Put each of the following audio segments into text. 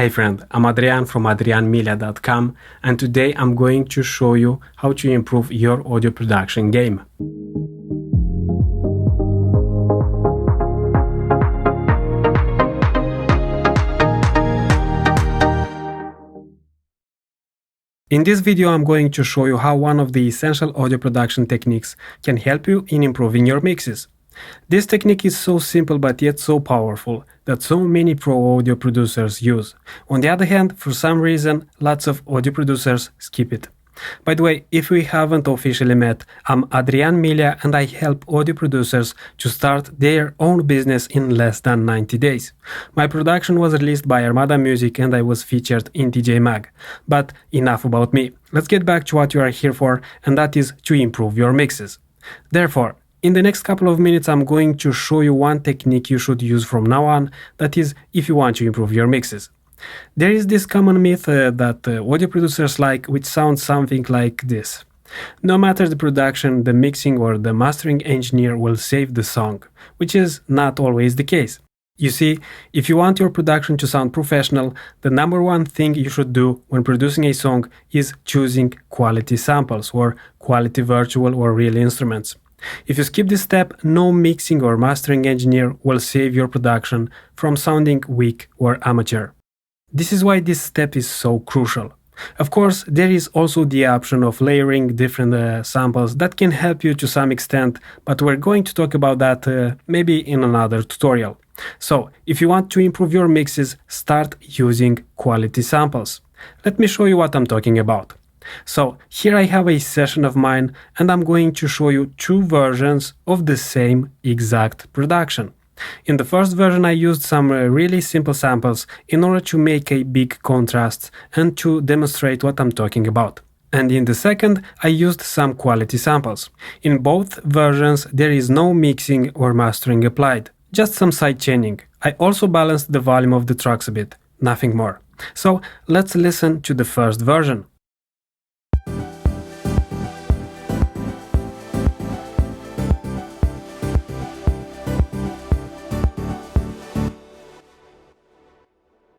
Hey friend, I'm Adrian from adrianmilea.com, and today I'm going to show you how to improve your audio production game. In this video I'm going to show you how one of the essential audio production techniques can help you in improving your mixes. This technique is so simple but yet so powerful that so many pro audio producers use. On the other hand, for some reason, lots of audio producers skip it. By the way, if we haven't officially met, I'm Adrian Milea and I help audio producers to start their own business in less than 90 days. My production was released by Armada Music and I was featured in DJ Mag. But enough about me. Let's get back to what you are here for, and that is to improve your mixes. Therefore, in the next couple of minutes I'm going to show you one technique you should use from now on, that is, if you want to improve your mixes. There is this common myth that audio producers like, which sounds something like this. No matter the production, the mixing or the mastering engineer will save the song, which is not always the case. You see, if you want your production to sound professional, the number one thing you should do when producing a song is choosing quality samples or quality virtual or real instruments. If you skip this step, no mixing or mastering engineer will save your production from sounding weak or amateur. This is why this step is so crucial. Of course, there is also the option of layering different samples that can help you to some extent, but we're going to talk about that maybe in another tutorial. So, if you want to improve your mixes, start using quality samples. Let me show you what I'm talking about. So, here I have a session of mine and I'm going to show you two versions of the same exact production. In the first version I used some really simple samples in order to make a big contrast and to demonstrate what I'm talking about. And in the second I used some quality samples. In both versions there is no mixing or mastering applied, just some side chaining. I also balanced the volume of the tracks a bit, nothing more. So let's listen to the first version.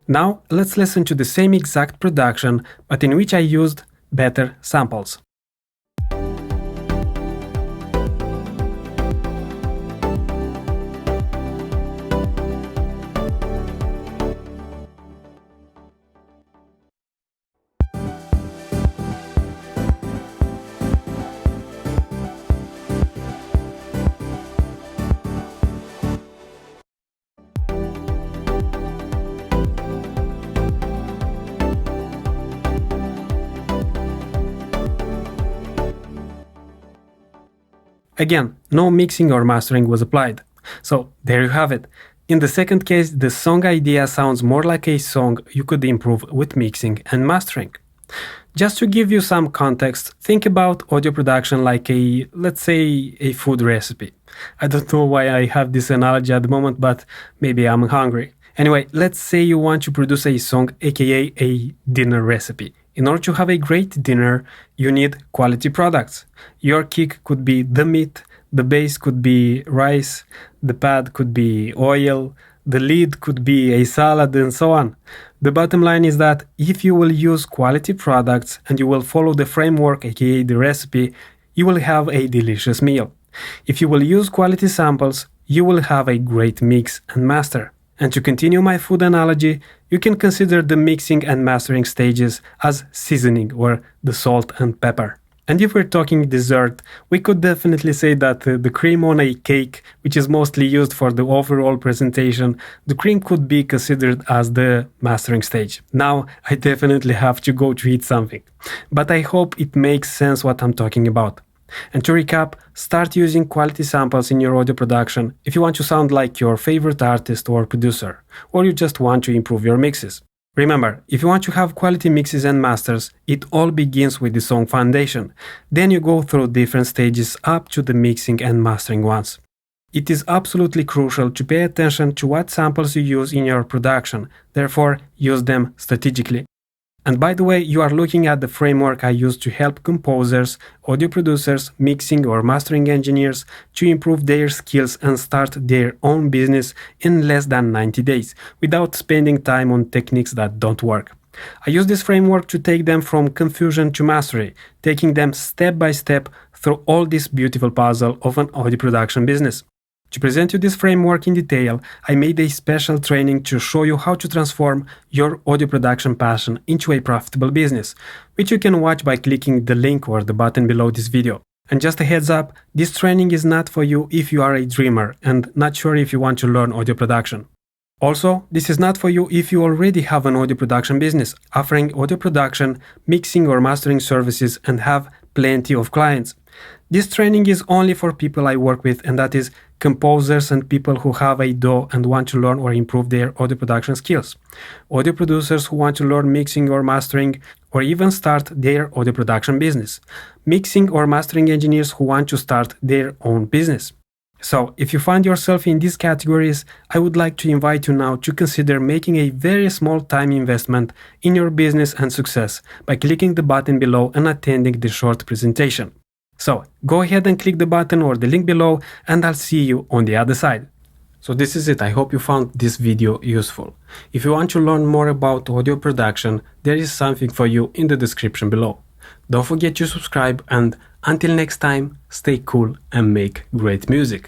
Now let's listen to the same exact production, but in which I used better samples. Again, no mixing or mastering was applied. So there you have it. In the second case, the song idea sounds more like a song you could improve with mixing and mastering. Just to give you some context, think about audio production like let's say, a food recipe. I don't know why I have this analogy at the moment, but maybe I'm hungry. Anyway, let's say you want to produce a song, aka a dinner recipe. In order to have a great dinner, you need quality products. Your kick could be the meat, the base could be rice, the pad could be oil, the lead could be a salad, and so on. The bottom line is that if you will use quality products and you will follow the framework, aka the recipe, you will have a delicious meal. If you will use quality samples, you will have a great mix and master. And to continue my food analogy, you can consider the mixing and mastering stages as seasoning or the salt and pepper. And if we're talking dessert, we could definitely say that the cream on a cake, which is mostly used for the overall presentation, the cream could be considered as the mastering stage. Now, I definitely have to go to eat something. But I hope it makes sense what I'm talking about. And to recap, start using quality samples in your audio production if you want to sound like your favorite artist or producer, or you just want to improve your mixes. Remember, if you want to have quality mixes and masters, it all begins with the song foundation. Then you go through different stages up to the mixing and mastering ones. It is absolutely crucial to pay attention to what samples you use in your production, therefore use them strategically. And by the way, you are looking at the framework I use to help composers, audio producers, mixing or mastering engineers to improve their skills and start their own business in less than 90 days, without spending time on techniques that don't work. I use this framework to take them from confusion to mastery, taking them step by step through all this beautiful puzzle of an audio production business. To present you this framework in detail, I made a special training to show you how to transform your audio production passion into a profitable business, which you can watch by clicking the link or the button below this video. And just a heads up, this training is not for you if you are a dreamer and not sure if you want to learn audio production. Also, this is not for you if you already have an audio production business, offering audio production, mixing or mastering services and have plenty of clients. This training is only for people I work with, and that is composers and people who have a DAW and want to learn or improve their audio production skills, audio producers who want to learn mixing or mastering or even start their audio production business, mixing or mastering engineers who want to start their own business. So, if you find yourself in these categories, I would like to invite you now to consider making a very small time investment in your business and success by clicking the button below and attending the short presentation. So, go ahead and click the button or the link below and I'll see you on the other side. So this is it. I hope you found this video useful. If you want to learn more about audio production, there is something for you in the description below. Don't forget to subscribe, and until next time, stay cool and make great music.